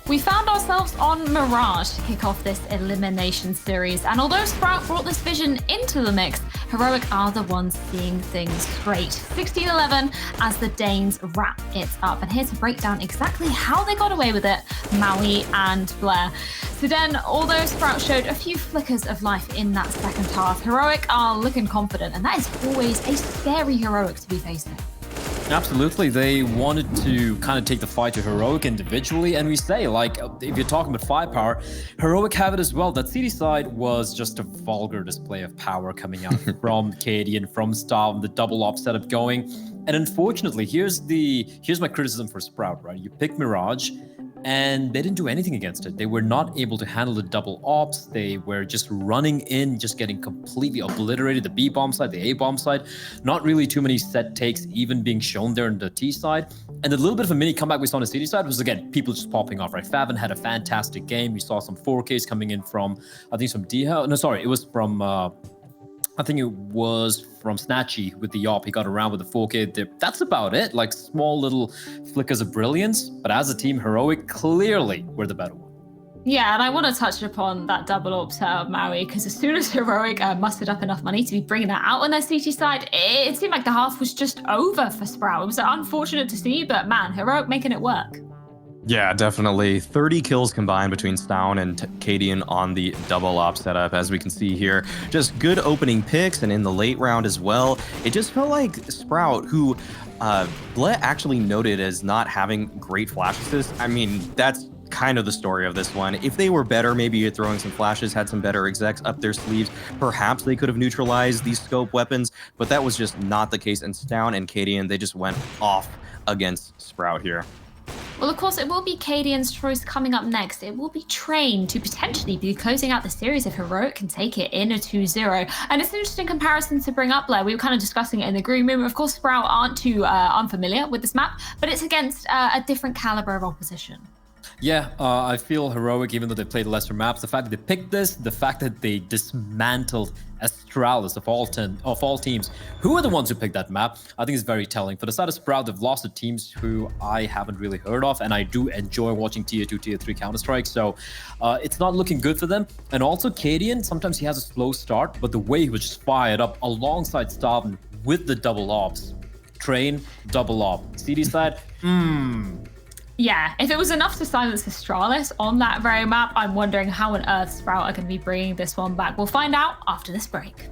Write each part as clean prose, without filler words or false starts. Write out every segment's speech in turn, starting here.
We found ourselves on Mirage to kick off this elimination series, and although Sprout brought this vision into the mix, Heroic are the ones seeing things straight. 16-11 as the Danes wrap it up, and here to break down exactly how they got away with it, Maui and Blair. So then, although Sprout showed a few flickers of life in that second half, Heroic are looking confident, and that is always a scary Heroic to be facing. Absolutely, they wanted to kind of take the fight to Heroic individually, and we say, like, if you're talking about firepower, Heroic have it as well. That CD side was just a vulgar display of power coming out from Cadian, from Stav, the double op setup going. And unfortunately, here's my criticism for Sprout, right? You pick Mirage, and they didn't do anything against it. They were not able to handle the double ops. They were just running in, just getting completely obliterated. The B bomb side, the A bomb side, not really too many set takes even being shown there on the T side. And the little bit of a mini comeback we saw on the CD side was, again, people just popping off, right? Faven had a fantastic game. We saw some 4Ks coming in from, I think, from DreamHack. No, sorry, it was from, I think it was from Snatchy with the op. He got around with the 4K. That's about it. Like small little flickers of brilliance. But as a team, Heroic clearly were the better one. Yeah, and I want to touch upon that double op set of Maui, because as soon as Heroic mustered up enough money to be bringing that out on their CT side, it seemed like the half was just over for Sprout. It was unfortunate to see, but man, Heroic making it work. Yeah, definitely. 30 kills combined between Stown and Cadian on the double op setup, as we can see here. Just good opening picks, and in the late round as well. It just felt like Sprout, who Blett actually noted as not having great flash assists. I mean, that's kind of the story of this one. If they were better, maybe throwing some flashes, had some better execs up their sleeves, perhaps they could have neutralized these scope weapons, but that was just not the case. And Stown and Cadian, they just went off against Sprout here. Well, of course, it will be Cadian's choice coming up next. It will be Train to potentially be closing out the series if Heroic can take it in a 2-0. And it's an interesting comparison to bring up, Blair. We were kind of discussing it in the green room. Of course, Sprout aren't too unfamiliar with this map, but it's against a different caliber of opposition. Yeah, I feel Heroic, even though they played lesser maps, the fact that they picked this, the fact that they dismantled Astralis of all teams, who are the ones who picked that map, I think is very telling. For the side of Sprout, they've lost to teams who I haven't really heard of, and I do enjoy watching Tier 2, Tier 3 Counter-Strike, so it's not looking good for them. And also Cadian, sometimes he has a slow start, but the way he was just fired up alongside Staven with the double ops. Train, double op. CD side, Yeah, if it was enough to silence Astralis on that very map, I'm wondering how on earth Sprout are going to be bringing this one back. We'll find out after this break.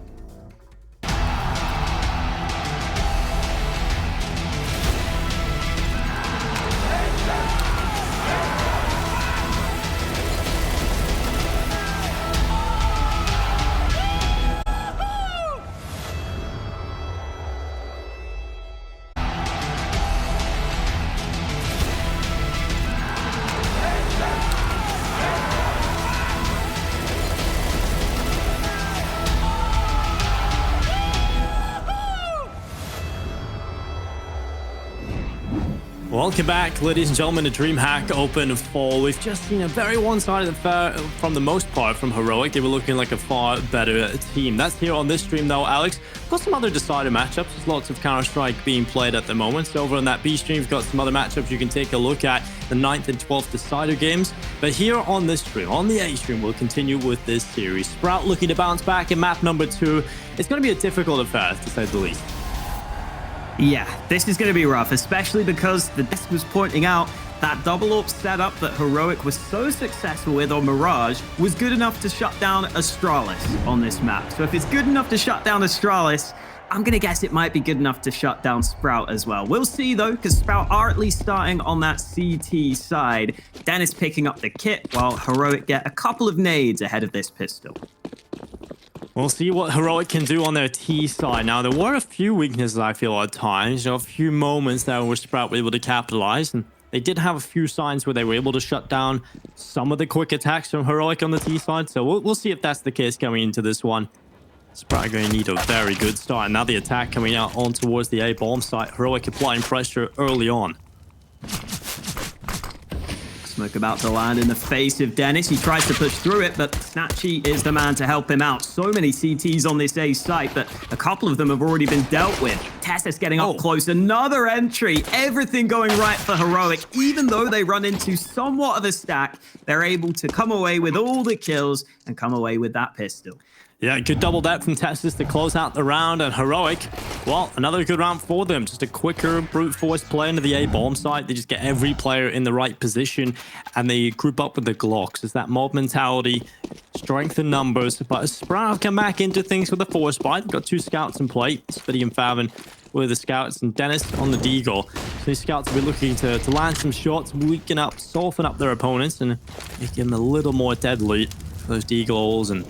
Welcome back, ladies and gentlemen, to DreamHack Open 4. We've just seen a very one-sided affair from the most part from Heroic. They were looking like a far better team. That's here on this stream, though, Alex. We've got some other decided matchups. There's lots of Counter-Strike being played at the moment. So over on that B stream, we've got some other matchups you can take a look at, the 9th and 12th decider games. But here on this stream, on the A stream, we'll continue with this series. Sprout looking to bounce back in map number 2. It's going to be a difficult affair, to say the least. Yeah, this is going to be rough, especially because the desk was pointing out that double op setup that Heroic was so successful with on Mirage was good enough to shut down Astralis on this map. So if it's good enough to shut down Astralis, I'm going to guess it might be good enough to shut down Sprout as well. We'll see, though, because Sprout are at least starting on that CT side. Dennis picking up the kit, while Heroic get a couple of nades ahead of this pistol. We'll see what Heroic can do on their T side. Now, there were a few weaknesses, I feel, at times. A few moments there where Sprout were able to capitalize. And they did have a few signs where they were able to shut down some of the quick attacks from Heroic on the T side. So we'll see if that's the case going into this one. Sprout going to need a very good start. And now the attack coming out on towards the A bomb site. Heroic applying pressure early on. Smoke about to land in the face of Dennis. He tries to push through it, but Snatchy is the man to help him out. So many CTs on this A site, but a couple of them have already been dealt with. Tessus getting up close. Another entry. Everything going right for Heroic. Even though they run into somewhat of a stack, they're able to come away with all the kills and come away with that pistol. Yeah, good double that from Tessus to close out the round, and Heroic, well, another good round for them. Just a quicker brute force play into the A bomb site. They just get every player in the right position, and they group up with the Glocks. It's that mob mentality, strength in numbers, but Sprout come back into things with the force buy. They've got 2 scouts in play, Spitty and Favin with the scouts, and Dennis on the Deagle. So these scouts will be looking to land some shots, weaken up, soften up their opponents, and make them a little more deadly for those Deagles, and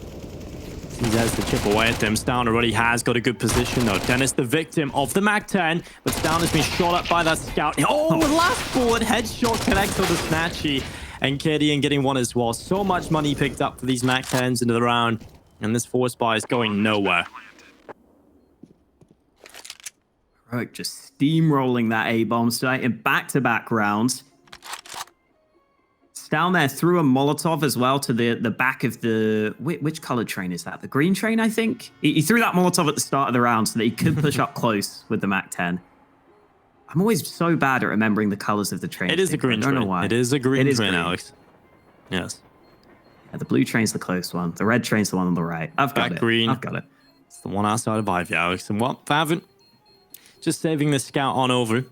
he has to chip away at them. Stown already has got a good position, though. Dennis, the victim of the MAC-10, but Stown has been shot at by that scout. Oh, last bullet, headshot connects with the Snatchy, and Kadian getting one as well. So much money picked up for these MAC-10s into the round, and this force buy is going nowhere. Heroic just steamrolling that A-bomb site in back-to-back rounds. Down there threw a Molotov as well to the back of the... Which colored train is that? The green train, I think? He threw that Molotov at the start of the round so that he could push up close with the MAC-10. I'm always so bad at remembering the colors of the train. It is a green train. I don't know why. It is a green train, Alex. Yes. Yeah, the blue train's the close one. The red train's the one on the right. I've got it. Green. I've got it. It's the one outside of Ivy, Alex. And what? Favin just saving the scout on over.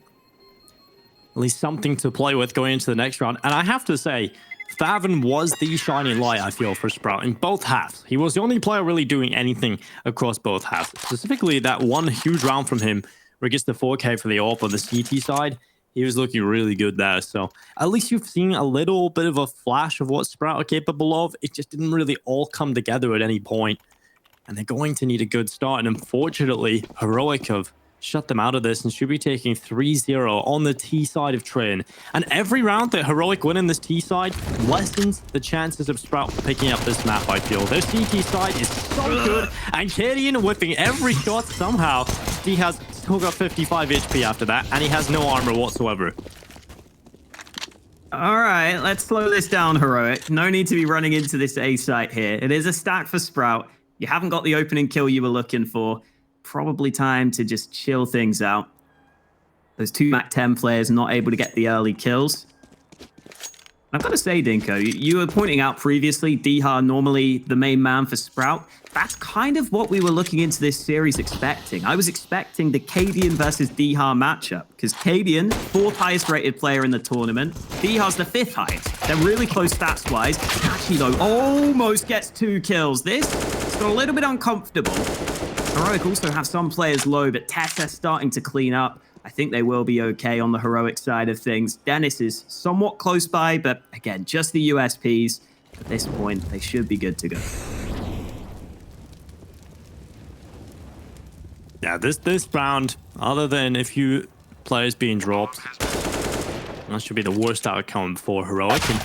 At least something to play with going into the next round. And I have to say, Favin was the shining light, I feel, for Sprout in both halves. He was the only player really doing anything across both halves. Specifically, that one huge round from him where he gets the 4K for the AWP on the CT side. He was looking really good there. So at least you've seen a little bit of a flash of what Sprout are capable of. It just didn't really all come together at any point. And they're going to need a good start. And unfortunately, Heroic have shut them out of this and should be taking 3-0 on the T side of Train. And every round that Heroic win in this T side lessens the chances of Sprout picking up this map, I feel. Their CT side is so good, and Kadian whipping every shot somehow. He has still got 55 HP after that, and he has no armor whatsoever. All right, let's slow this down, Heroic. No need to be running into this A site here. It is a stack for Sprout. You haven't got the opening kill you were looking for. Probably time to just chill things out. Those 2 MAC-10 players not able to get the early kills. I've got to say, Dinko, you were pointing out previously, Dihar normally the main man for Sprout. That's kind of what we were looking into this series expecting. I was expecting the Kadian versus Dihar matchup, because Kadian, 4th highest rated player in the tournament. Dihar's the 5th highest. They're really close stats-wise. Actually, though, almost gets 2 kills. This got a little bit uncomfortable. Heroic also have some players low, but Tessa starting to clean up. I think they will be okay on the Heroic side of things. Dennis is somewhat close by, but again, just the USPs. At this point, they should be good to go. Yeah, this round, other than a few players being dropped, that should be the worst outcome for Heroic. And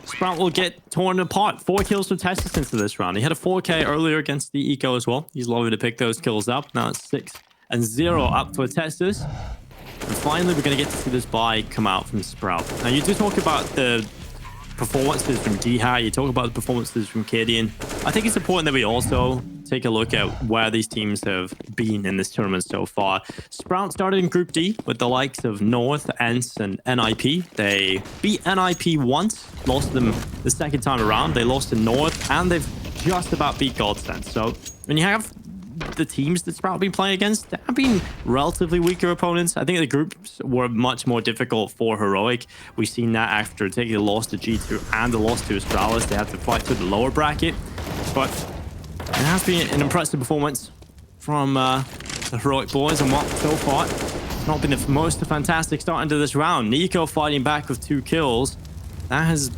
Sprout will get torn apart. 4 kills from Tessus into this round. He had a 4K earlier against the Eco as well. He's loving to pick those kills up. Now it's 6-0 up for Tessus. And finally, we're going to get to see this buy come out from Sprout. Now, you do talk about the performances from DreamHack. You talk about the performances from Kadian. I think it's important that we also take a look at where these teams have been in this tournament so far. Sprout started in Group D with the likes of North, ENCE, and NIP. They beat NIP once, lost them the second time around. They lost to North, and they've just about beat Godsend. So when you have the teams that Sprout have been playing against, they have been relatively weaker opponents. I think the groups were much more difficult for Heroic. We've seen that after taking a loss to G2 and the loss to Astralis. They had to fight through the lower bracket. But it has been an impressive performance from the Heroic boys, and what so far not been the most fantastic start into this round. Nico fighting back with 2 kills. That has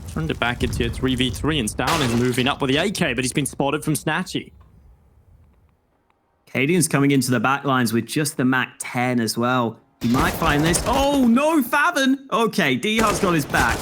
turned it back into a 3v3, and Stown is moving up with the AK, but he's been spotted from Snatchy. Kadian's coming into the back lines with just the MAC-10 as well. He might find this. Oh, no, Favin! Okay, Dihar's got his back.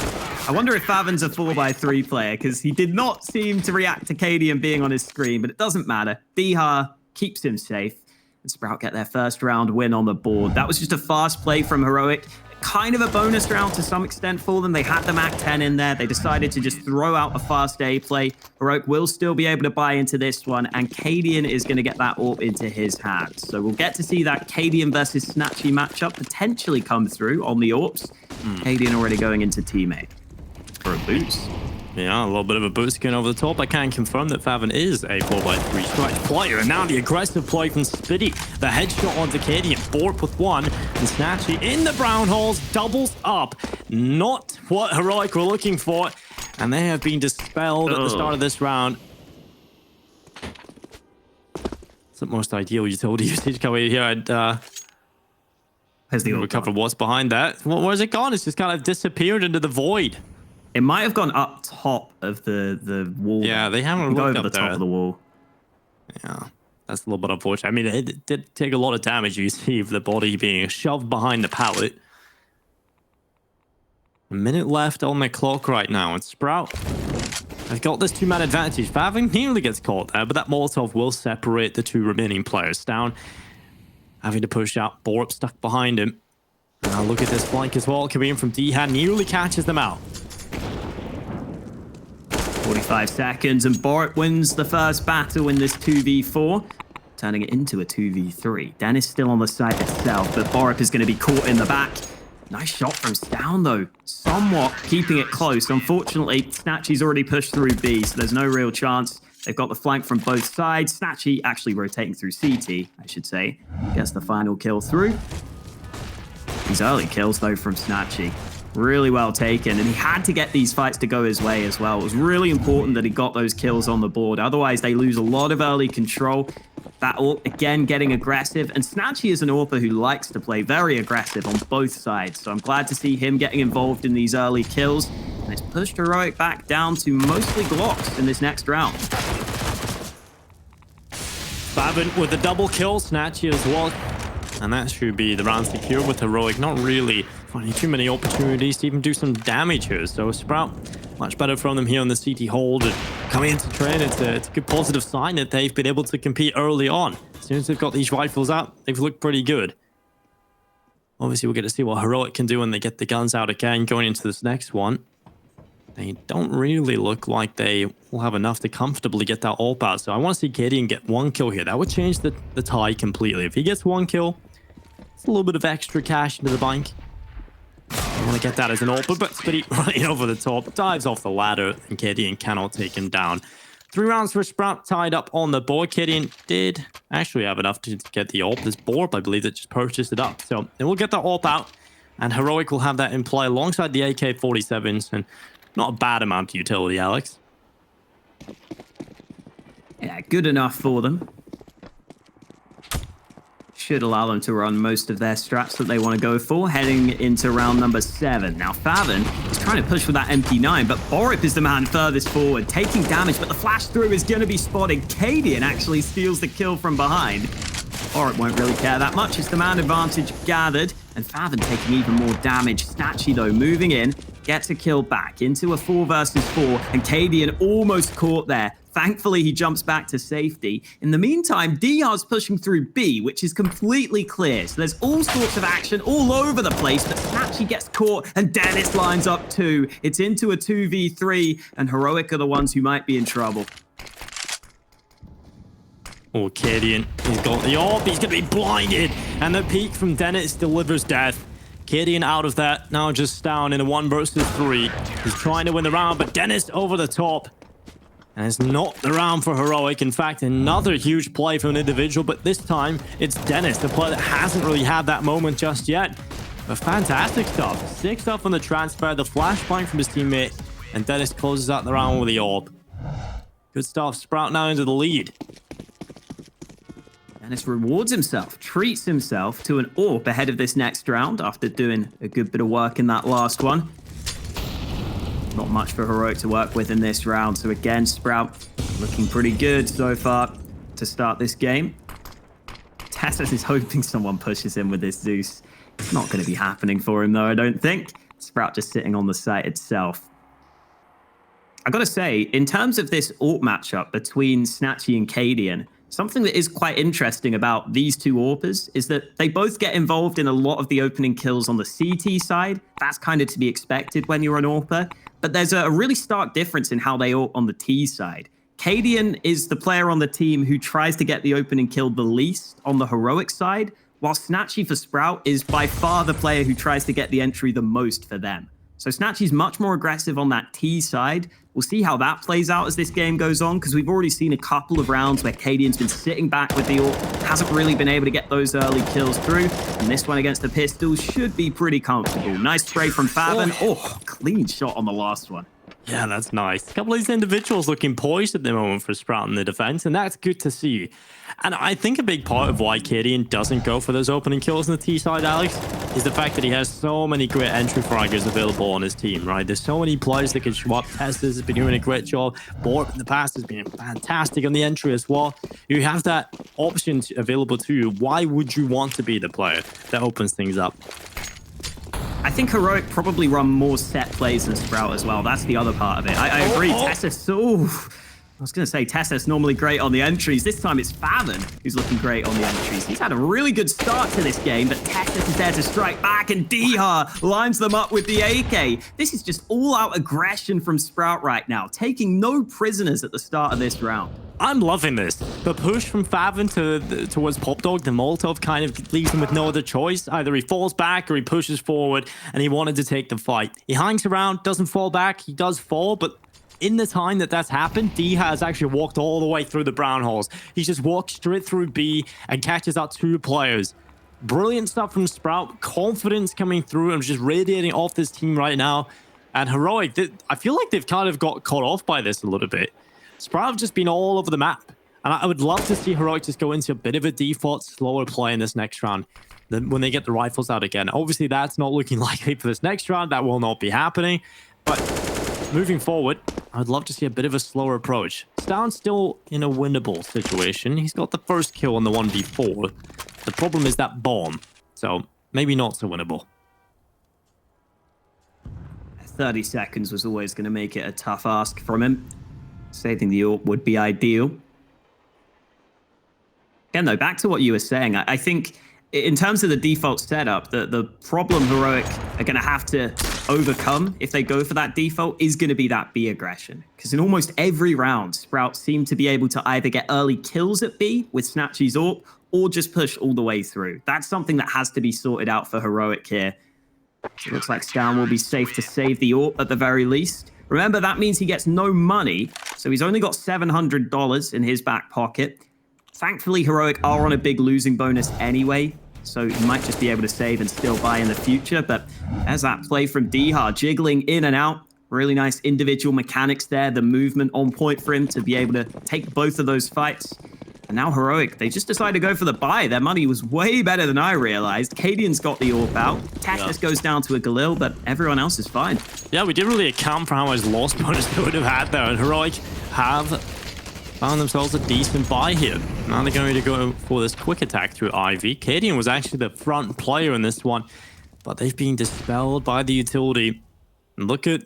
I wonder if Favin's a 4x3 player, because he did not seem to react to Kadian being on his screen, but it doesn't matter. Dihar keeps him safe, and Sprout get their first round win on the board. That was just a fast play from Heroic. kind of a bonus round to some extent for them. They had the Mac 10 in there. They decided to just throw out a fast A play. Heroic will still be able to buy into this one, and Cadian is going to get that AWP into his hands. So we'll get to see that Cadian versus Snatchy matchup potentially come through on the AWPs. Cadian already going into teammate for a boost. Yeah, a little bit of a boost going over the top. I can confirm that Faven is a 4x3 strike player. And now the aggressive play from Spitty. The headshot onto Cadian. Borp with one. And Snatchy in the brown holes. Doubles up. Not what Heroic were looking for. And they have been dispelled at the start of this round. It's the most ideal utility usage coming here. And Has the recover what's behind that. Well, where's it gone? It's just kind of disappeared into the void. It might have gone up top of the wall. Yeah, they haven't go looked over up the top there. of the wall. Yeah, that's a little bit unfortunate. I mean, it did take a lot of damage. You see the body being shoved behind the pallet. A minute left on the clock right now, and Sprout have got this two-man advantage. Faven nearly gets caught there, but that Molotov will separate the two remaining players down. Having to push out, Borp stuck behind him. Now look at this flank as well. Coming in from D-Hand, nearly catches them out. 45 seconds, and Borit wins the first battle in this 2v4, turning it into a 2v3. Dennis still on the site itself, but Borit is going to be caught in the back. Nice shot from Stown, though. Somewhat keeping it close. Unfortunately, Snatchy's already pushed through B, so there's no real chance. They've got the flank from both sides. Snatchy actually rotating through CT, I should say. Gets the final kill through. These early kills, though, from Snatchy. Really well taken, and he had to get these fights to go his way as well. It was really important that he got those kills on the board. Otherwise, they lose a lot of early control. That AWP, again, getting aggressive. And Snatchy is an AWPer who likes to play very aggressive on both sides. So I'm glad to see him getting involved in these early kills. And it's pushed Heroic back down to mostly Glocks in this next round. Faven with the double kill, Snatchy as well. And that should be the round secure with Heroic. Not really finding too many opportunities to even do some damage here. So Sprout, much better from them here on the CT hold. And coming into train, it's a good positive sign that they've been able to compete early on. As soon as they've got these rifles out, they've looked pretty good. Obviously, we'll get to see what Heroic can do when they get the guns out again going into this next one. They don't really look like they will have enough to comfortably get that AWP out. So I want to see Cadian get one kill here. That would change the tie completely. If he gets one kill, it's a little bit of extra cash into the bank. I want to get that as an AWP, but Spitty running over the top, dives off the ladder, and Cadian cannot take him down. 3 rounds for Sprout tied up on the board. Cadian did actually have enough to get the AWP. This Borp, I believe, that just purchased it up. So they will get the AWP out, and Heroic will have that in play alongside the AK-47s, and not a bad amount of utility, Alex. Yeah, good enough for them. Should allow them to run most of their strats that they want to go for, heading into round number 7. Now, Faven is trying to push with that MP9, but Borip is the man furthest forward, taking damage, but the flash through is going to be spotted. Cadian actually steals the kill from behind. Borip won't really care that much. It's the man advantage gathered, and Faven taking even more damage. Snatchy, though, moving in, gets a kill back into a 4 versus 4, and Cadian almost caught there. Thankfully, he jumps back to safety. In the meantime, DR's pushing through B, which is completely clear. So there's all sorts of action all over the place, but Snatchy gets caught, and Dennis lines up too. It's into a 2v3, and Heroic are the ones who might be in trouble. Oh, Cadian, he's got the AWP, he's going to be blinded, and the peek from Dennis delivers death. Cadian out of that, now just down in a 1 versus 3. He's trying to win the round, but Dennis over the top. And it's not the round for Heroic. In fact, another huge play from an individual, but this time it's Dennis, the player that hasn't really had that moment just yet. But fantastic stuff. 6 up on the transfer, the flashbang from his teammate, and Dennis closes out the round with the AWP. Good stuff. Sprout now into the lead. Dennis rewards himself, treats himself to an AWP ahead of this next round after doing a good bit of work in that last one. Not much for Heroic to work with in this round. So again, Sprout looking pretty good so far to start this game. Tessus is hoping someone pushes him with this Zeus. It's not going to be happening for him, though, I don't think. Sprout just sitting on the site itself. I got to say, in terms of this AWP matchup between Snatchy and Cadian, Something that is quite interesting about these two AWPers is that they both get involved in a lot of the opening kills on the CT side. That's kind of to be expected when you're an AWPer. But there's a really stark difference in how they AWP on the T side. Cadian is the player on the team who tries to get the opening kill the least on the heroic side, while Snatchy for Sprout is by far the player who tries to get the entry the most for them. So Snatchy's much more aggressive on that T side. We'll see how that plays out as this game goes on, because we've already seen a couple of rounds where Cadian's been sitting back with the AWP, hasn't really been able to get those early kills through, and this one against the Pistols should be pretty comfortable. Nice spray from Faven. Oh, clean shot on the last one. Yeah, that's nice. A couple of these individuals looking poised at the moment for Sprout in the defense, and that's good to see. And I think a big part of why Cadian doesn't go for those opening kills on the T side, Alex, is the fact that he has so many great entry fraggers available on his team, right? There's so many players that can show up. Testis has been doing a great job. Borp in the past has been fantastic on the entry as well. You have that option available to you. Why would you want to be the player that opens things up? I think Heroic probably run more set plays than Sprout as well. That's the other part of it. I agree. Tessis, I was going to say Tessis normally great on the entries. This time it's Faven who's looking great on the entries. He's had a really good start to this game, but Tessis is there to strike back, and Dihar lines them up with the AK. This is just all-out aggression from Sprout right now, taking no prisoners at the start of this round. I'm loving this. The push from Faven towards Popdog, the Molotov kind of leaves him with no other choice. Either he falls back or he pushes forward, and he wanted to take the fight. He hangs around, doesn't fall back. He does fall, but in the time that that's happened, D has actually walked all the way through the brown holes. He's just walked straight through B and catches out 2 players. Brilliant stuff from Sprout. Confidence coming through and just radiating off this team right now. And Heroic, I feel like they've kind of got caught off by this a little bit. Sprout have just been all over the map. And I would love to see Heroic just go into a bit of a default, slower play in this next round. Then when they get the rifles out again. Obviously, that's not looking likely for this next round. That will not be happening. But moving forward, I'd love to see a bit of a slower approach. Stown's still in a winnable situation. He's got the first kill on the 1v4. The problem is that bomb. So maybe not so winnable. 30 seconds was always going to make it a tough ask from him. Saving the AWP would be ideal. Again, though, back to what you were saying, I think in terms of the default setup, the problem Heroic are going to have to overcome if they go for that default is going to be that B aggression. Because in almost every round, Sprout seem to be able to either get early kills at B with Snatchy's AWP or just push all the way through. That's something that has to be sorted out for Heroic here. It looks like Stown will be safe to save the AWP at the very least. Remember, that means he gets no money, so he's only got $700 in his back pocket. Thankfully, Heroic are on a big losing bonus anyway, so he might just be able to save and still buy in the future. But as that play from Dihar, jiggling in and out, really nice individual mechanics there, the movement on point for him to be able to take both of those fights. And now Heroic, they just decided to go for the buy. Their money was way better than I realized. Cadian's got the AWP out. Testis goes down to a Galil, but everyone else is fine. Yeah, we didn't really account for how much loss bonus they would have had there. And Heroic have found themselves a decent buy here. Now they're going to go for this quick attack through Ivy. Cadian was actually the front player in this one, but they've been dispelled by the utility. And look at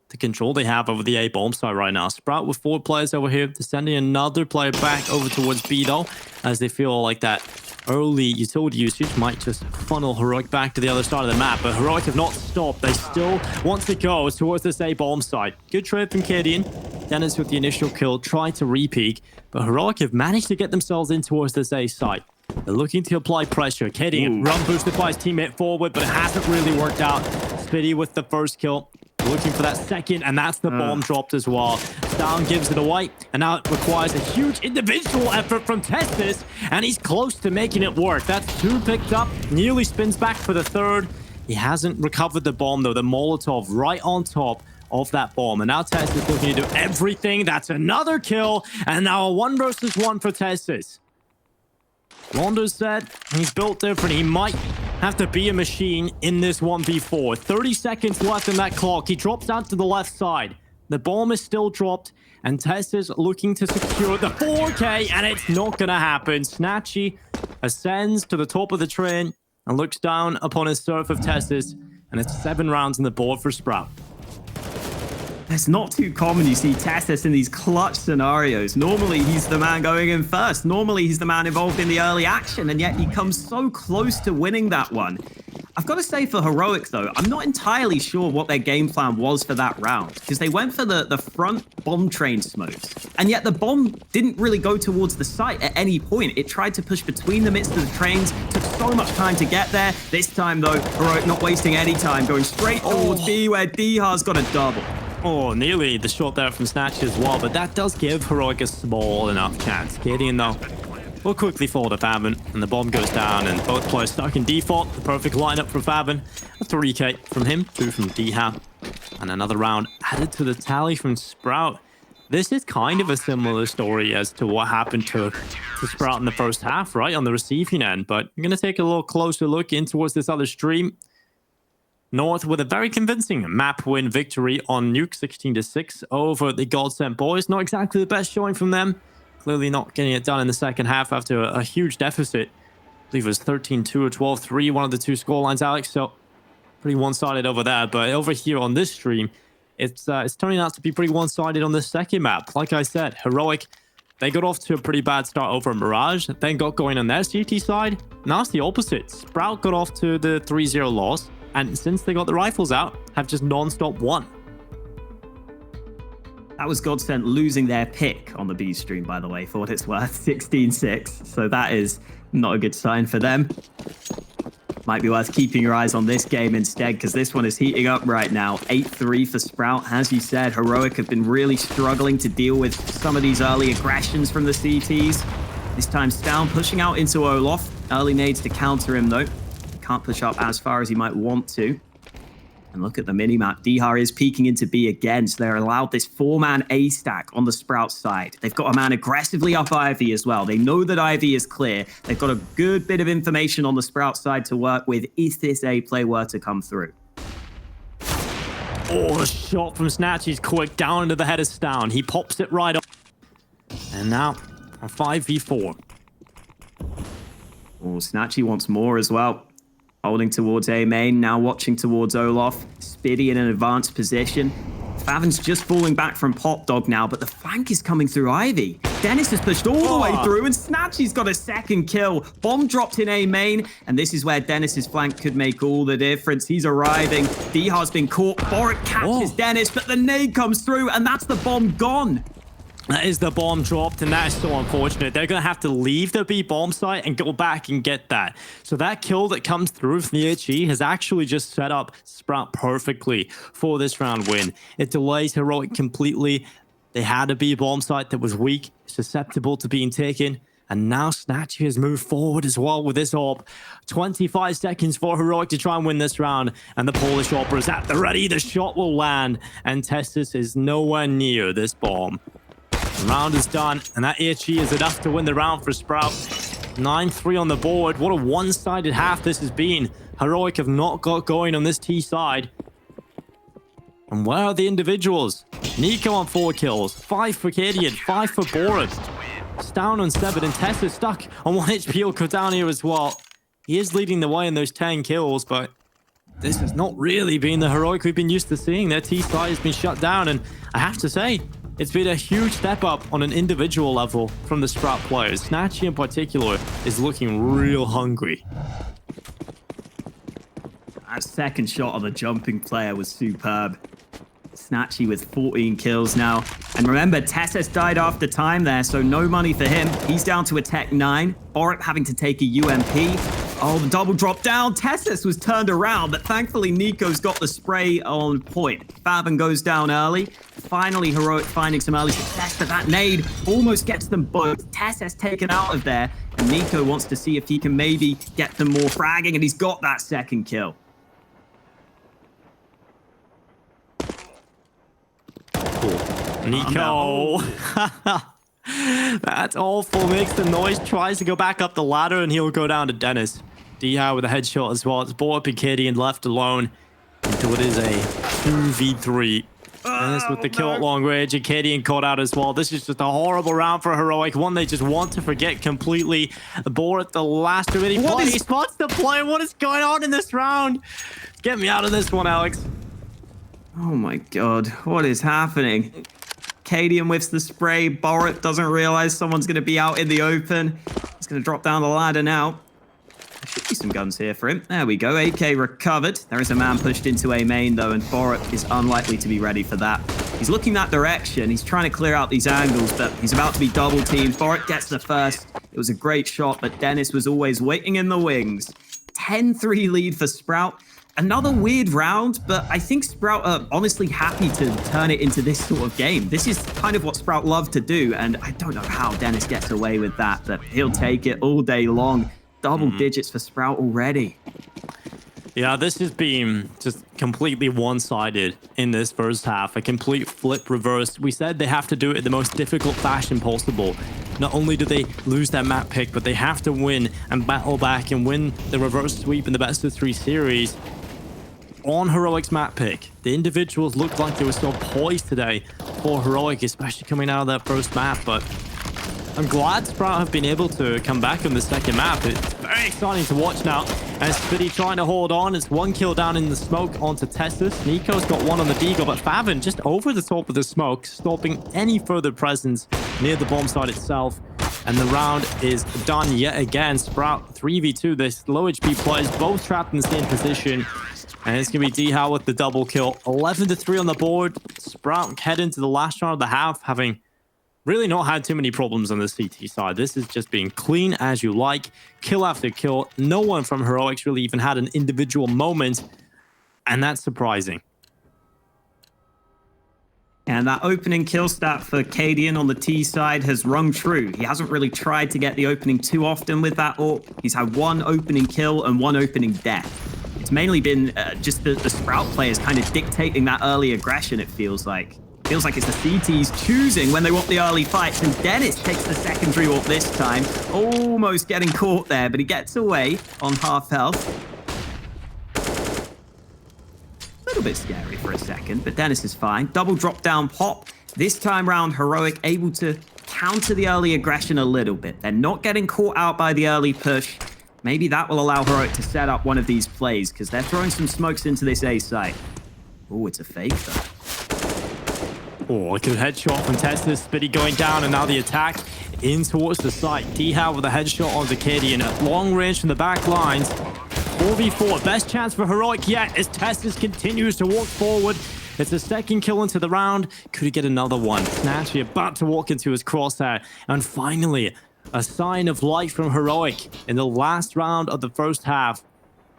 the control they have over the A bomb site right now. Sprout with 4 players over here. They're sending another player back over towards B though, as they feel like that early utility usage might just funnel Heroic back to the other side of the map. But Heroic have not stopped. They still want to go towards this A bomb site. Good trade from Cadian. Dennis with the initial kill tried to re-peek, but Heroic have managed to get themselves in towards this A site. They're looking to apply pressure. Cadian run boosted by his teammate forward, but it hasn't really worked out. Spitty with the first kill. Looking for that second, and that's the bomb dropped as well. Stown gives it away, and now it requires a huge individual effort from Testis, and he's close to making it work. That's 2 picked up, nearly spins back for the 3rd. He hasn't recovered the bomb, though. The Molotov right on top of that bomb, and now Testis looking to do everything. That's another kill, and now a 1 versus 1 for Testis. Londo said he's built different. He might have to be a machine in this 1v4. 30 seconds left in that clock. He drops out to the left side. The bomb is still dropped, and Tess looking to secure the 4K, and it's not going to happen. Snatchy ascends to the top of the train and looks down upon his surf of Testis, and it's 7 rounds on the board for Sprout. It's not too common you see Tessus in these clutch scenarios. Normally, he's the man going in first. Normally, he's the man involved in the early action, and yet he comes so close to winning that one. I've got to say for Heroic, though, I'm not entirely sure what their game plan was for that round, because they went for the front bomb train smokes, and yet the bomb didn't really go towards the site at any point. It tried to push between the midst of the trains, took so much time to get there. This time, though, Heroic not wasting any time, going straight towards B, where Diha's got a double. Oh, nearly the shot there from Snatch as well, but that does give Heroic a small enough chance. Gideon, though, will quickly fall to Faven, and the bomb goes down, and both players stuck in default. The perfect lineup for Faven. A 3K from him, 2 from DreamHack, and another round added to the tally from Sprout. This is kind of a similar story as to what happened to Sprout in the first half, right, on the receiving end, but I'm going to take a little closer look in towards this other stream. North with a very convincing map win victory on Nuke 16-6 over the Godsent Boys. Not exactly the best showing from them. Clearly not getting it done in the second half after a huge deficit. I believe it was 13-2 or 12-3, one of the two scorelines, Alex. So pretty one-sided over there. But over here on this stream, it's turning out to be pretty one-sided on the second map. Like I said, Heroic, they got off to a pretty bad start over Mirage, then got going on their CT side. Now it's the opposite. Sprout got off to the 3-0 loss. And since they got the rifles out, have just non-stop won. That was Godsent losing their pick on the B stream, by the way, for what it's worth, 16-6. So that is not a good sign for them. Might be worth keeping your eyes on this game instead, because this one is heating up right now. 8-3 for Sprout. As you said, Heroic have been really struggling to deal with some of these early aggressions from the CTs. This time, Stown pushing out into Olaf. Early nades to counter him, though. Can't push up as far as he might want to. And look at the minimap. Dihar is peeking into B again, so they're allowed this 4-man A stack on the Sprout side. They've got a man aggressively up Ivy as well. They know that Ivy is clear. They've got a good bit of information on the Sprout side to work with if this A play were to come through. Oh, the shot from Snatch is quick down into the head of Stown. He pops it right up. And now a 5v4. Oh, Snatchy wants more as well. Holding towards A main, now watching towards Olaf. Spiddy in an advanced position. Faven's just falling back from Pop Dog now, but the flank is coming through Ivy. Dennis has pushed all the way through, and Snatchy's got a second kill. Bomb dropped in A main, and this is where Dennis's flank could make all the difference. He's arriving. Dihar's been caught. Boric catches Dennis, but the nade comes through, and that's the bomb gone. That is the bomb dropped, and that is so unfortunate. They're going to have to leave the B bomb site and go back and get that. So that kill that comes through from the HE has actually just set up Sprout perfectly for this round win. It delays Heroic completely. They had a B bomb site that was weak, susceptible to being taken. And now Snatch has moved forward as well with this AWP. 25 seconds for Heroic to try and win this round. And the Polish AWPer is at the ready. The shot will land. And Testis is nowhere near this bomb. The round is done, and that HE is enough to win the round for Sprout. 9-3 on the board. What a one-sided half this has been. Heroic have not got going on this T side. And where are the individuals? Nico on 4 kills, 5 for Cadian, 5 for Boris. Stown on 7, and Tess is stuck on 1 HP. He'll go down here as well. He is leading the way in those 10 kills, but this has not really been the Heroic we've been used to seeing. Their T side has been shut down, and I have to say, it's been a huge step up on an individual level from the Sprout players. Snatchy in particular is looking real hungry. That second shot on the jumping player was superb. Snatchy with 14 kills now. And remember, Tessus died after time there, so no money for him. He's down to a Tech 9. Borup having to take a UMP. Oh, the double drop down. Tessus was turned around, but thankfully Nico's got the spray on point. Faven goes down early. Finally, Heroic finding some early success, but that nade almost gets them both. Tessus taken out of there, and Nico wants to see if he can maybe get them more fragging, and he's got that second kill. Nico. That's awful. Makes the noise. Tries to go back up the ladder, and he'll go down to Dennis. Diha with a headshot as well. It's Borup and Cadian left alone until it is a 2v3. Dennis with the kill at long range, and Cadian caught out as well. This is just a horrible round for Heroic. One they just want to forget completely. Borup the last minute. He spots the play. What is going on in this round? Get me out of this one, Alex. Oh my god, what is happening? Cadian whiffs the spray. Borat doesn't realize someone's going to be out in the open. He's going to drop down the ladder now. There should be some guns here for him. There we go. AK recovered. There is a man pushed into A main, though, and Borat is unlikely to be ready for that. He's looking that direction. He's trying to clear out these angles, but he's about to be double teamed. Borat gets the first. It was a great shot, but Dennis was always waiting in the wings. 10-3 lead for Sprout. Another weird round, but I think Sprout are honestly happy to turn it into this sort of game. This is kind of what Sprout love to do, and I don't know how Dennis gets away with that, but he'll take it all day long. Double digits for Sprout already. Yeah, this has been just completely one-sided in this first half. A complete flip reverse. We said they have to do it in the most difficult fashion possible. Not only do they lose their map pick, but they have to win and battle back and win the reverse sweep in the best of 3 series on Heroic's map pick. The individuals looked like they were so poised today for Heroic, especially coming out of that first map, but I'm glad Sprout have been able to come back on the second map. It's very exciting to watch now. And Spitty trying to hold on. It's 1 kill down in the smoke onto Tessus. Nico's got 1 on the Deagle, but Favin just over the top of the smoke, stopping any further presence near the bomb site itself. And the round is done yet again. Sprout 3v2. This low HP players both trapped in the same position. And it's going to be DreamHack with the double kill. 11-3 on the board. Sprout head into the last round of the half, having really not had too many problems on the CT side. This has just been clean as you like, kill after kill. No one from Heroics really even had an individual moment, and that's surprising. And that opening kill stat for Cadian on the T side has rung true. He hasn't really tried to get the opening too often with that AWP. He's had 1 opening kill and 1 opening death. It's mainly been just the Sprout players kind of dictating that early aggression, it feels like. Feels like it's the CTs choosing when they want the early fights, and Dennis takes the secondary AWP this time. Almost getting caught there, but he gets away on half health. A little bit scary for a second, but Dennis is fine. Double drop down pop. This time round, Heroic able to counter the early aggression a little bit. They're not getting caught out by the early push. Maybe that will allow Heroic to set up one of these plays, because they're throwing some smokes into this A site. Oh, it's a fake though. Oh, a good headshot from Tessus. Spitty going down, and now the attack in towards the site. DreamHack with a headshot on Cadian at long range from the back lines. 4v4, best chance for Heroic yet as Tessus continues to walk forward. It's a second kill into the round. Could he get another one? Snatchy about to walk into his crosshair. And finally, a sign of life from Heroic in the last round of the first half.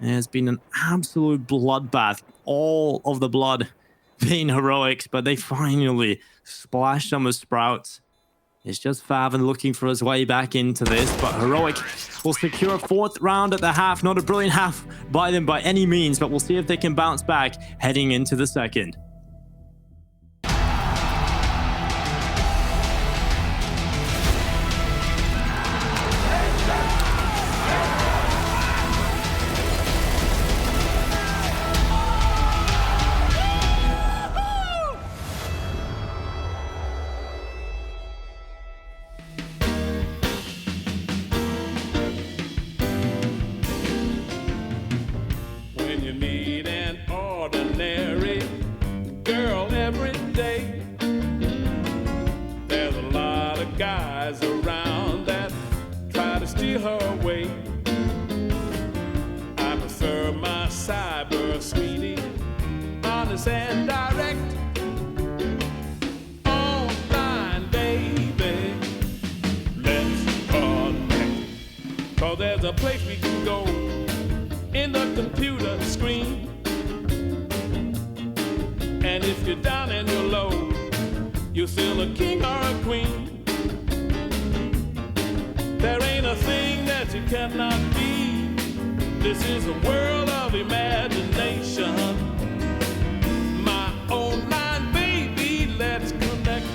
It has been an absolute bloodbath. All of the blood being Heroics, but they finally splashed some of Sprouts. It's just Favin looking for his way back into this, but Heroic will secure a 4th round at the half. Not a brilliant half by them by any means, but we'll see if they can bounce back heading into the second. And direct online, baby. Let's connect. Cause there's a place we can go in the computer screen. And if you're down and you're low, you're still a king or a queen. There ain't a thing that you cannot be. This is a world of imagination. Online, baby, let's connect.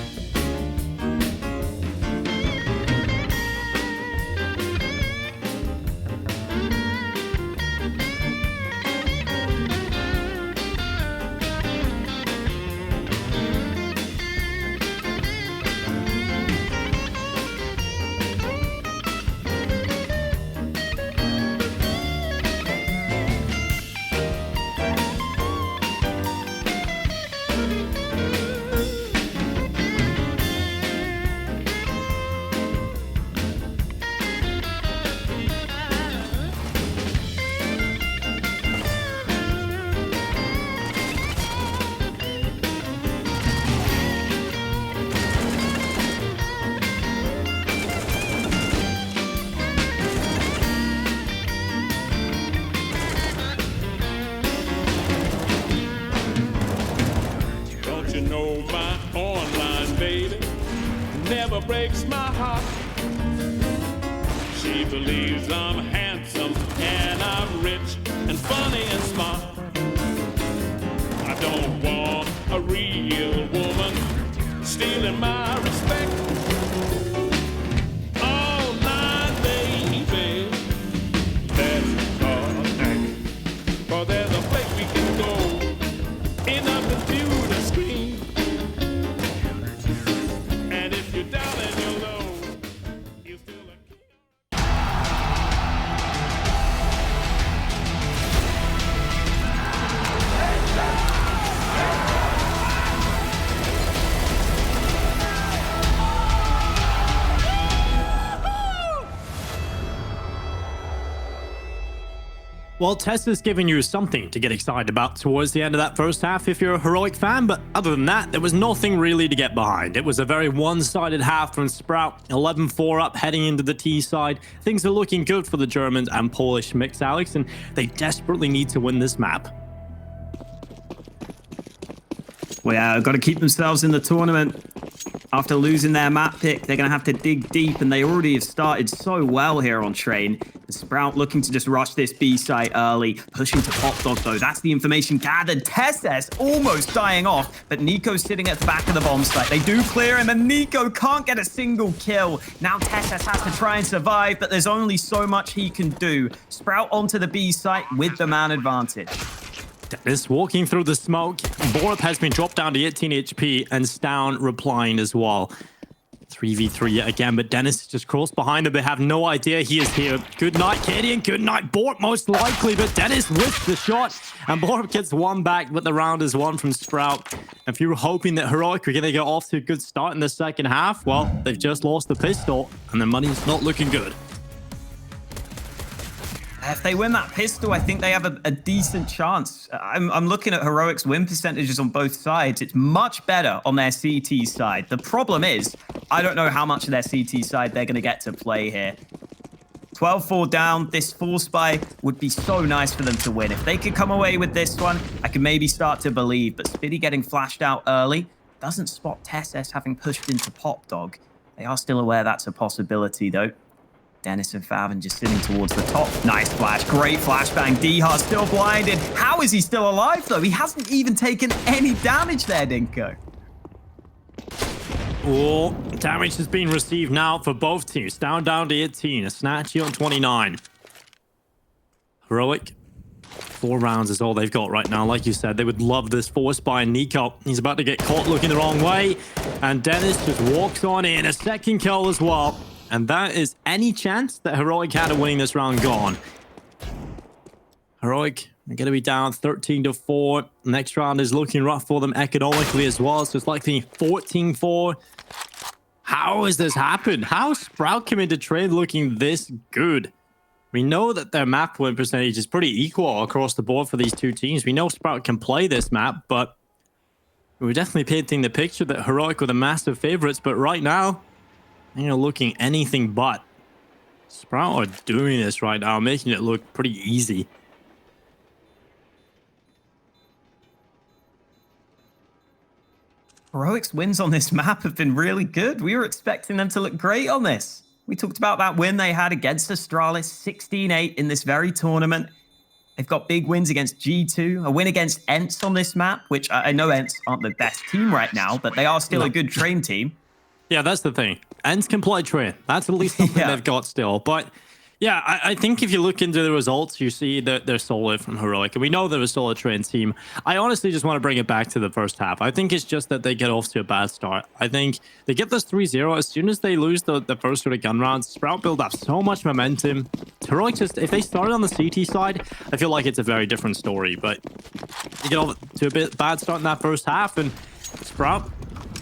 breaks my heart. She believes I'm handsome and I'm rich and funny and smart. I don't want a real woman stealing my respect. All night, baby, let's connect. For there's a place we can go in a computer screen. And if you're down and you're low, you're still a king. Well, Tessa's giving you something to get excited about towards the end of that first half if you're a Heroic fan, but other than that, there was nothing really to get behind. It was a very one-sided half from Sprout, 11-4 up heading into the T side. Things are looking good for the Germans and Polish mix, Alex, and they desperately need to win this map. Well, got to keep themselves in the tournament. After losing their map pick, they're going to have to dig deep, and they already have started so well here on Train. And Sprout looking to just rush this B site early, pushing to Pop Dog, though. That's the information gathered. Tesses almost dying off, but Nico's sitting at the back of the bomb site. They do clear him, and Nico can't get a single kill. Now Tesses has to try and survive, but there's only so much he can do. Sprout onto the B site with the man advantage. Dennis walking through the smoke. Borup has been dropped down to 18 HP, and Stown replying as well. 3v3 again, but Dennis just crossed behind him. They have no idea he is here. Good night, Cadian. Good night, Borup, most likely, but Dennis whiffs the shot, and Borup gets one back, but the round is won from Sprout. If you were hoping that Heroic were going to get off to a good start in the second half, well, they've just lost the pistol, and their money's not looking good. If they win that pistol, I think they have a decent chance. I'm looking at Heroic's win percentages on both sides. It's much better on their CT side. The problem is, I don't know how much of their CT side they're going to get to play here. 12-4 down, this Force Spy would be so nice for them to win. If they could come away with this one, I could maybe start to believe. But Spitty getting flashed out early doesn't spot Tesses having pushed into Pop Dog. They are still aware that's a possibility, though. Dennis and Favin just sitting towards the top. Nice flash. Great flashbang. Dihar still blinded. How is he still alive, though? He hasn't even taken any damage there, Dinko. Oh, damage has been received now for both teams. Down to 18. A Snatchy on 29. Heroic. 4 rounds is all they've got right now. Like you said, they would love this Force by Nico. He's about to get caught looking the wrong way. And Dennis just walks on in. A second kill as well. And that is any chance that Heroic had of winning this round gone. Heroic are going to be down 13-4. Next round is looking rough for them economically as well. So it's likely 14-4. How has this happened? How has Sprout come into trade looking this good? We know that their map win percentage is pretty equal across the board for these two teams. We know Sprout can play this map, but we're definitely painting the picture that Heroic were the massive favorites. But right now, looking anything but. Sprout are doing this right now, making it look pretty easy. Heroic's wins on this map have been really good. We were expecting them to look great on this. We talked about that win they had against Astralis, 16-8 in this very tournament. They've got big wins against G2, a win against Ents on this map, which I know Ents aren't the best team right now, but they are still a good Train team. Yeah, that's the thing. Ents can play Train. That's at least something they've got still. But yeah, I think if you look into the results, you see that they're solid from Heroic. And we know they're a solid Train team. I honestly just want to bring it back to the first half. I think it's just that they get off to a bad start. I think they get this 3-0. As soon as they lose the first sort of gun rounds, Sprout build up so much momentum. Heroic just, if they started on the CT side, I feel like it's a very different story. But they get off to a bit bad start in that first half. And Sprout,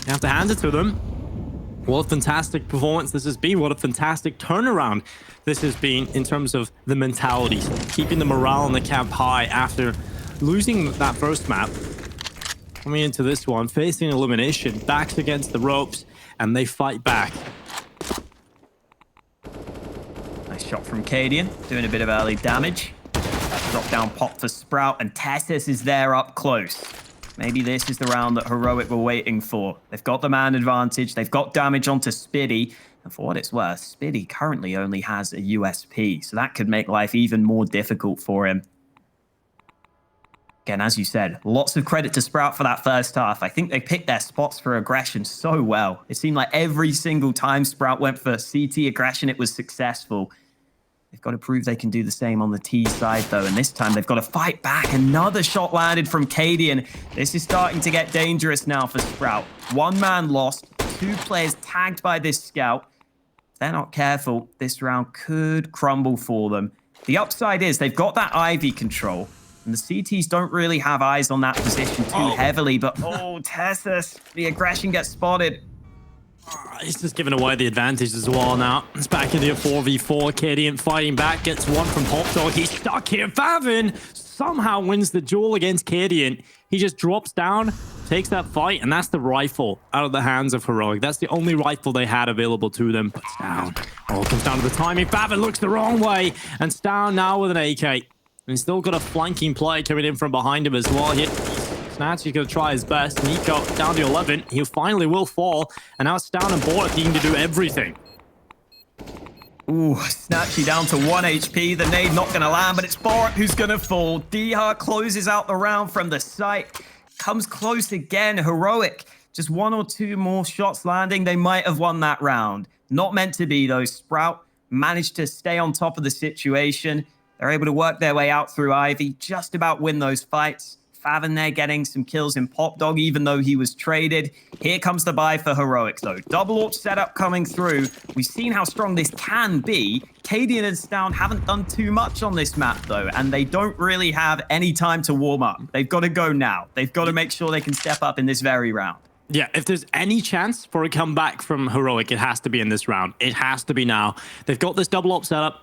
you have to hand it to them. What a fantastic performance this has been. What a fantastic turnaround this has been in terms of the mentality. Keeping the morale in the camp high after losing that first map. Coming into this one, facing elimination, backs against the ropes, and they fight back. Nice shot from Cadian, doing a bit of early damage. Drop down pop for Sprout, and Tessis is there up close. Maybe this is the round that Heroic were waiting for. They've got the man advantage. They've got damage onto Spiddy. And for what it's worth, Spiddy currently only has a USP, so that could make life even more difficult for him. Again, as you said, lots of credit to Sprout for that first half. I think they picked their spots for aggression so well. It seemed like every single time Sprout went for CT aggression, it was successful. They've got to prove they can do the same on the T side, though, and this time they've got to fight back. Another shot landed from Cadian. This is starting to get dangerous now for Sprout. One man lost, 2 players tagged by this scout. If they're not careful, this round could crumble for them. The upside is they've got that Ivy control, and the CTs don't really have eyes on that position too heavily, but Tessus, the aggression gets spotted. He's just giving away the advantage as well now. It's back into a 4v4. Cadian fighting back, gets one from Pop Dog. He's stuck here. Favin somehow wins the duel against Cadian. He just drops down, takes that fight, and that's the rifle out of the hands of Heroic. That's the only rifle they had available to them. But Stown, all comes down to the timing. Favin looks the wrong way, and Stown now with an AK. And he's still got a flanking play coming in from behind him as well here. Snatch, he's going to try his best. Nico down to 11. He finally will fall. And now it's down and Borat needing to do everything. Ooh, Snatchy down to 1 HP. The nade not going to land, but it's Borat who's going to fall. DreamHack closes out the round from the site. Comes close again. Heroic. Just 1 or 2 more shots landing. They might have won that round. Not meant to be, though. Sprout managed to stay on top of the situation. They're able to work their way out through Ivy. Just about win those fights. Favin there getting some kills in Pop Dog, even though he was traded. Here comes the buy for Heroic, though. Double AWP setup coming through. We've seen how strong this can be. Cadian and Stown haven't done too much on this map, though, and they don't really have any time to warm up. They've got to go now. They've got to make sure they can step up in this very round. Yeah, if there's any chance for a comeback from Heroic, it has to be in this round. It has to be now. They've got this double AWP setup.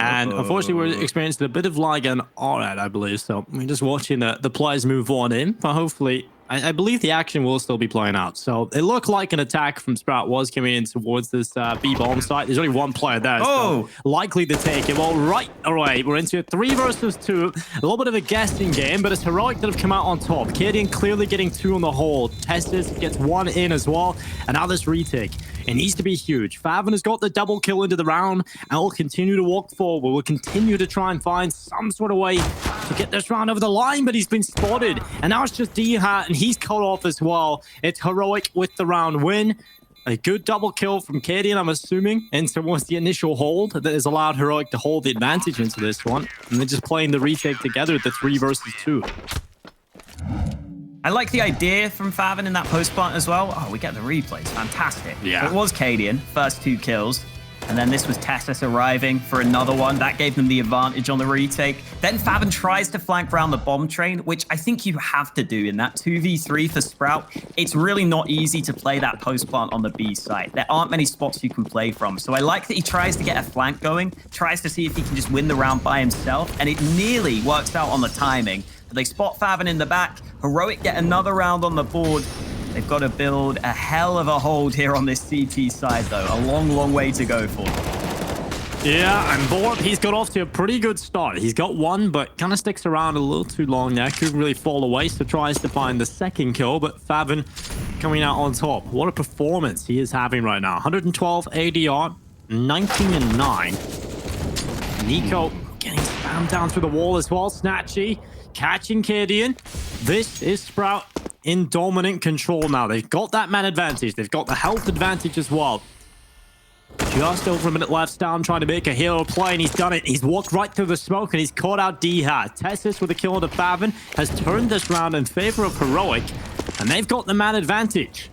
And unfortunately, we're experiencing a bit of lag on our end, I believe. So we're just watching the players move on in. But hopefully, I believe the action will still be playing out. So it looked like an attack from Sprout was coming in towards this B-bomb site. There's only one player there. So likely to take it. Well, all right. We're into a 3 versus 2. A little bit of a guessing game, but it's Heroic that have come out on top. Cadian clearly getting 2 on the hole. Testis gets 1 in as well. And now this retake. It needs to be huge. Favin has got the double kill into the round and will continue to walk forward. We'll continue to try and find some sort of way to get this round over the line, but he's been spotted. And now it's just DreamHack, and he's cut off as well. It's Heroic with the round win. A good double kill from Cadian, I'm assuming, and towards the initial hold that has allowed Heroic to hold the advantage into this one. And they're just playing the retake together, the 3 versus 2. I like the idea from Favin in that post plant as well. Oh, we get the replays. Fantastic. Yeah. So it was Cadian, first 2 kills. And then this was Tessus arriving for another one. That gave them the advantage on the retake. Then Favin tries to flank around the bomb train, which I think you have to do in that 2v3 for Sprout. It's really not easy to play that post plant on the B site. There aren't many spots you can play from. So I like that he tries to get a flank going, tries to see if he can just win the round by himself. And it nearly works out on the timing. But they spot Favin in the back. Heroic get another round on the board. They've got to build a hell of a hold here on this CT side, though. A long, long way to go for them. Yeah, and Borat, he's got off to a pretty good start. He's got 1, but kind of sticks around a little too long there. Couldn't really fall away, so tries to find the second kill, but Favin coming out on top. What a performance he is having right now. 112 ADR, 19 and 9. Nico getting spammed down through the wall as well. Snatchy catching Cadian. This is Sprout in dominant control now. They've got that man advantage. They've got the health advantage as well. Just over a minute left. Stown trying to make a hero play, and he's done it. He's walked right through the smoke, and he's caught out DreamHack. Tessus with a kill into Favin has turned this round in favor of Heroic, and they've got the man advantage.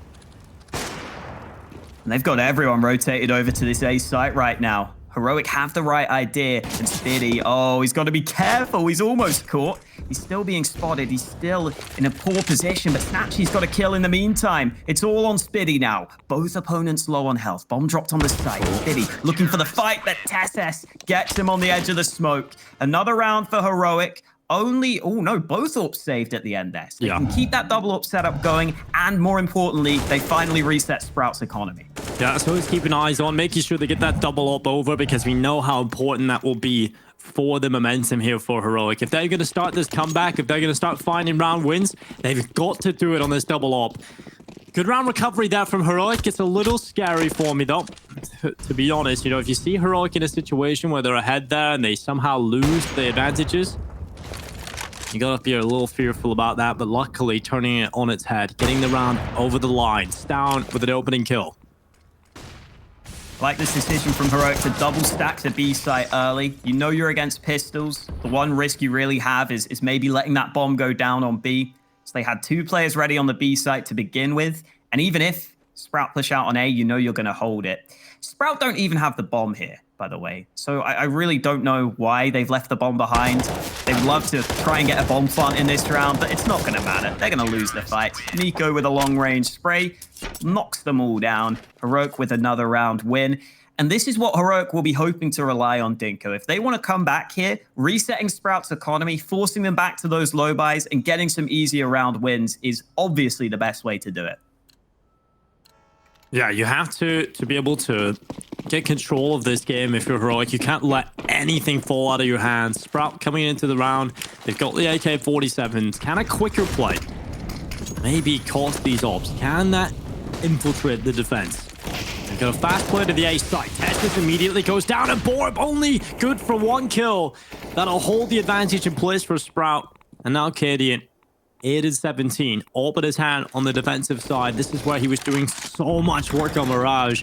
And they've got everyone rotated over to this A site right now. Heroic have the right idea. And Spiddy, oh, he's got to be careful. He's almost caught. He's still being spotted. He's still in a poor position, but Snatchy's got a kill in the meantime. It's all on Spiddy now. Both opponents low on health. Bomb dropped on the site. Spiddy looking for the fight, but Tessus gets him on the edge of the smoke. Another round for Heroic. Only, oh no, both AWPs saved at the end there. So they can keep that double AWP setup going, and more importantly, they finally reset Sprout's economy. Yeah, so he's keeping eyes on, making sure they get that double up over because we know how important that will be for the momentum here for Heroic. If they're going to start this comeback, if they're going to start finding round wins, they've got to do it on this double up. Good round recovery there from Heroic. It's a little scary for me, though, to be honest. You know, if you see Heroic in a situation where they're ahead there and they somehow lose the advantages, you gotta be a little fearful about that. But luckily, turning it on its head, getting the round over the line, down with an opening kill. Like this decision from Heroic to double stack the B site early. You know you're against pistols. The one risk you really have is maybe letting that bomb go down on B. So they had 2 players ready on the B site to begin with. And even if Sprout push out on A, you know you're going to hold it. Sprout don't even have the bomb here, by the way. So I really don't know why they've left the bomb behind. They would love to try and get a bomb plant in this round, but it's not going to matter. They're going to lose the fight. Nico with a long-range spray knocks them all down. Heroic with another round win. And this is what Heroic will be hoping to rely on, Dinko. If they want to come back here, resetting Sprout's economy, forcing them back to those low buys, and getting some easier round wins is obviously the best way to do it. Yeah, you have to be able to get control of this game if you're Heroic. You can't let anything fall out of your hands. Sprout coming into the round. They've got the AK-47s. Can a quicker play maybe cost these ops? Can that infiltrate the defense? They've got a fast play to the A site. Tetris immediately goes down, and Borb only good for 1 kill. That'll hold the advantage in place for Sprout. And now Cadian, 8-17, all but his hand on the defensive side. This is where he was doing so much work on Mirage.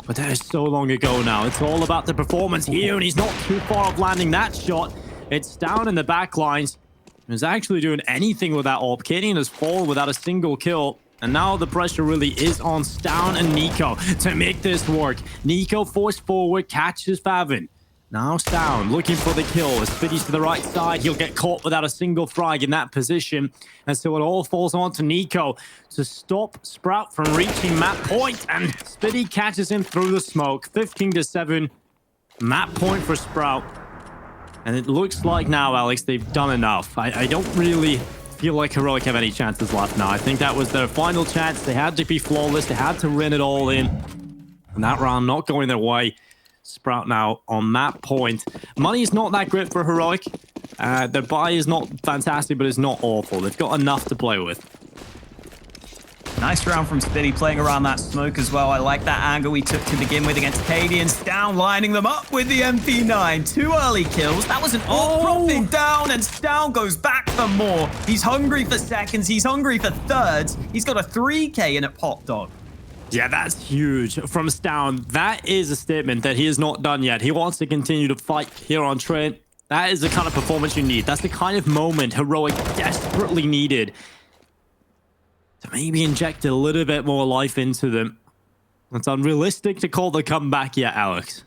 But that is so long ago now. It's all about the performance here, and he's not too far off landing that shot. It's down in the back lines. He's actually doing anything with that AWP. Cadian has fallen without a single kill. And now the pressure really is on Stown and Nico to make this work. Nico forced forward, catches Favin. Now Stown looking for the kill. As Spitty's to the right side, he'll get caught without a single frag in that position. And so it all falls on to Nico to stop Sprout from reaching map point. And Spitty catches him through the smoke. 15-7. Map point for Sprout. And it looks like now, Alex, they've done enough. I don't really feel like Heroic have any chances left now. I think that was their final chance. They had to be flawless. They had to win it all in. And that round not going their way. Sprout now on map point. Money is not that great for Heroic. Their buy is not fantastic, but it's not awful. They've got enough to play with. Nice round from Spitty, playing around that smoke as well. I like that angle we took to begin with against Cadian. Stown lining them up with the MP9. 2 early kills. That was an dropping down, and Stown goes back for more. He's hungry for seconds. He's hungry for thirds. He's got a 3K in a pop dog. Yeah, that's huge from Stown. That is a statement that he is not done yet. He wants to continue to fight here on Trent. That is the kind of performance you need. That's the kind of moment Heroic desperately needed to maybe inject a little bit more life into them. It's unrealistic to call the comeback yet, Alex.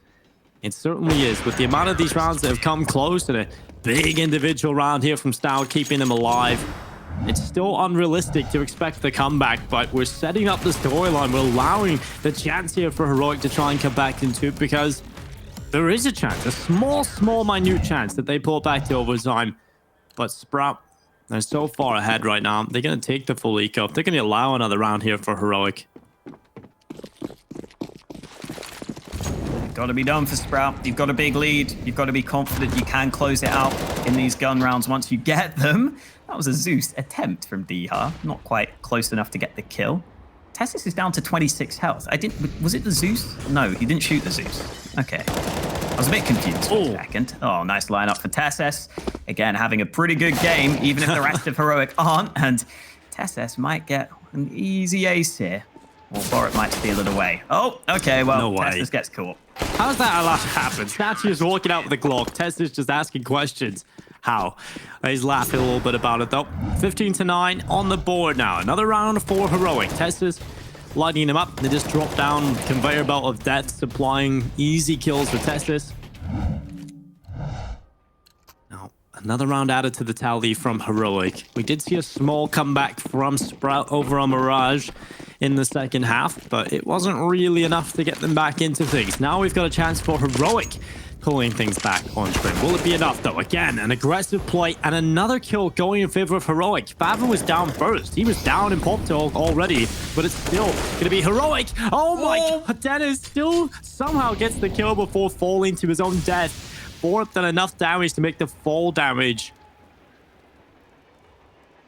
It certainly is. With the amount of these rounds that have come close and a big individual round here from Stown keeping them alive, it's still unrealistic to expect the comeback, but we're setting up the storyline. We're allowing the chance here for Heroic to try and come back into it, because there is a chance, a small, minute chance that they pull back to overtime. But Sprout, they're so far ahead right now. They're going to take the full eco. They're going to allow another round here for Heroic. Got to be done for Sprout. You've got a big lead. You've got to be confident you can close it out in these gun rounds once you get them. That was a Zeus attempt from Dha. Not quite close enough to get the kill. Tessis is down to 26 health. Was it the Zeus? No, he didn't shoot the Zeus. Okay. I was a bit confused for a second. Oh, nice lineup for Tessis. Again, having a pretty good game, even if the rest of Heroic aren't. And Tessis might get an easy ace here. Or Borat might steal it away. Oh, okay, well, no Tessis gets caught. How's that allowed to happen? Statue is walking out with a Glock. Tessis just asking questions. How? He's laughing a little bit about it, though. 15-9 on the board now. Another round for Heroic. Tessis lighting him up. They just drop down conveyor belt of death, supplying easy kills for Tessis. Now, another round added to the tally from Heroic. We did see a small comeback from Sprout over on Mirage in the second half, but it wasn't really enough to get them back into things. Now we've got a chance for Heroic pulling things back on stream. Will it be enough, though? Again, an aggressive play and another kill going in favor of Heroic. Favin was down first. He was down in Pop Dog already, but it's still going to be Heroic. Oh my God, Dennis still somehow gets the kill before falling to his own death. Borup done enough damage to make the fall damage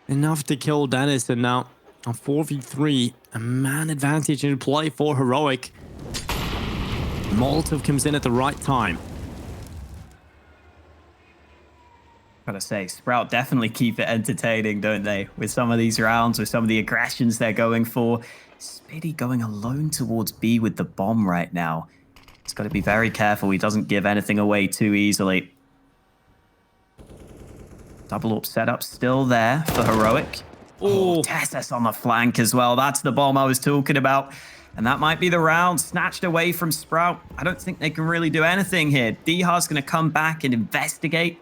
enough to kill Dennis, and now on 4v3, a man advantage in play for Heroic. Molotov comes in at the right time. Gotta say, Sprout definitely keep it entertaining, don't they? With some of these rounds, with some of the aggressions they're going for. Spitty going alone towards B with the bomb right now. He's got to be very careful he doesn't give anything away too easily. Double up setup still there for Heroic. Oh, Tessus on the flank as well. That's the bomb I was talking about. And that might be the round snatched away from Sprout. I don't think they can really do anything here. DreamHack's going to come back and investigate.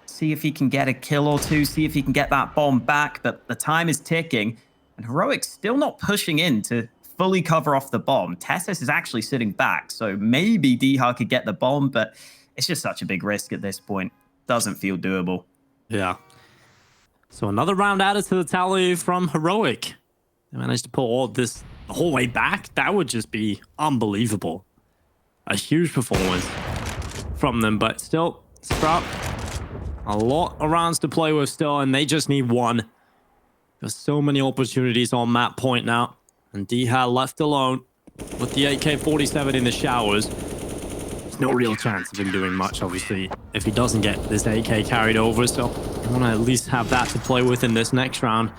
See if he can get a kill or two. See if he can get that bomb back. But the time is ticking. And Heroic's still not pushing in to fully cover off the bomb. Tessus is actually sitting back. So maybe DreamHack could get the bomb. But it's just such a big risk at this point. Doesn't feel doable. Yeah. So another round added to the tally from Heroic. They managed to pull all this the whole way back. That would just be unbelievable. A huge performance from them. But still, Sprout, a lot of rounds to play with still, and they just need one. There's so many opportunities on map point now. And DreamHack left alone with the AK-47 in the showers. There's no real chance of him doing much, obviously, if he doesn't get this AK carried over. So I want to at least have that to play with in this next round.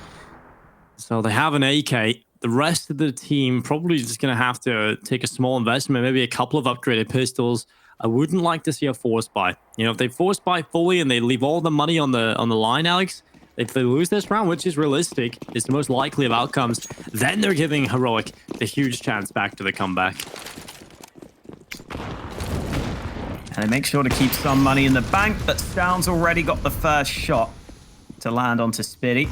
So they have an AK. The rest of the team probably just going to have to take a small investment, maybe a couple of upgraded pistols. I wouldn't like to see a force buy. You know, if they force buy fully and they leave all the money on the line, Alex, if they lose this round, which is realistic, it's the most likely of outcomes, then they're giving Heroic the huge chance back to the comeback. And they make sure to keep some money in the bank, but Stound's already got the first shot to land onto Spitty.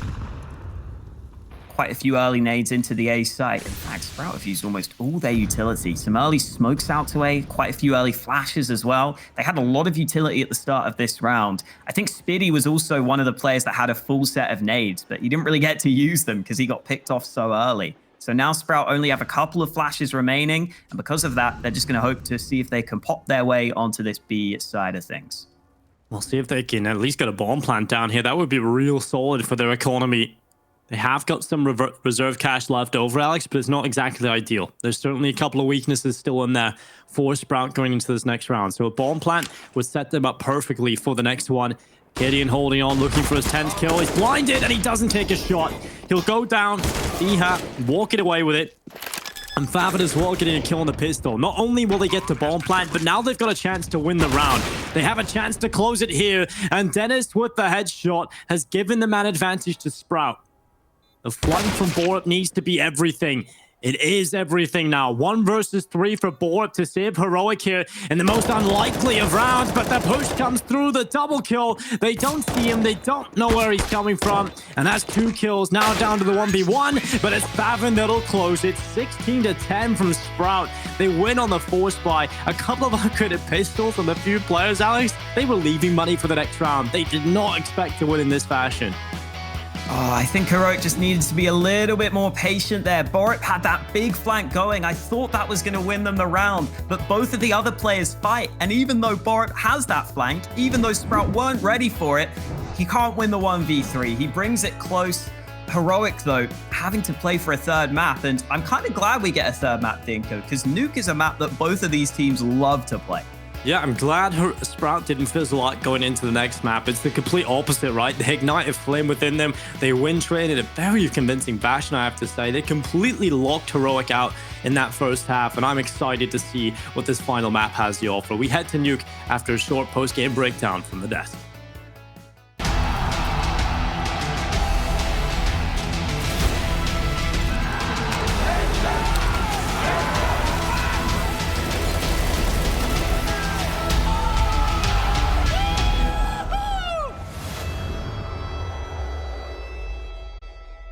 Quite a few early nades into the A site. In fact, Sprout have used almost all their utility. Some early smokes out to A, quite a few early flashes as well. They had a lot of utility at the start of this round. I think Spitty was also one of the players that had a full set of nades, but he didn't really get to use them because he got picked off so early. So now Sprout only have a couple of flashes remaining, and because of that, they're just going to hope to see if they can pop their way onto this B side of things. We'll see if they can at least get a bomb plant down here. That would be real solid for their economy. They have got some reserve cash left over, Alex, but it's not exactly ideal. There's certainly a couple of weaknesses still in there for Sprout going into this next round. So a bomb plant would set them up perfectly for the next one. Gideon holding on, looking for his 10th kill. He's blinded, and he doesn't take a shot. He'll go down. DreamHack walking away with it. And Favin as well getting a kill on the pistol. Not only will they get the bomb plant, but now they've got a chance to win the round. They have a chance to close it here. And Dennis with the headshot has given the man advantage to Sprout. The flank from Borup needs to be everything. It is everything now. 1 versus 3 for Borup to save Heroic here in the most unlikely of rounds, but the push comes through, the double kill. They don't see him. They don't know where he's coming from. And that's 2 kills now down to the 1v1, but it's Favin that'll close it. 16-10 from Sprout. They win on the force buy. A couple of upgraded pistols from the few players, Alex. They were leaving money for the next round. They did not expect to win in this fashion. Oh, I think Heroic just needed to be a little bit more patient there. Borup had that big flank going. I thought that was going to win them the round, but both of the other players fight. And even though Borup has that flank, even though Sprout weren't ready for it, he can't win the 1v3. He brings it close. Heroic, though, having to play for a third map. And I'm kind of glad we get a third map, Dinko, because Nuke is a map that both of these teams love to play. Yeah, I'm glad Sprout didn't fizzle out going into the next map. It's the complete opposite, right? They ignite a flame within them. They win trade in a very convincing fashion, I have to say. They completely locked Heroic out in that first half, and I'm excited to see what this final map has to offer. We head to Nuke after a short post-game breakdown from the desk.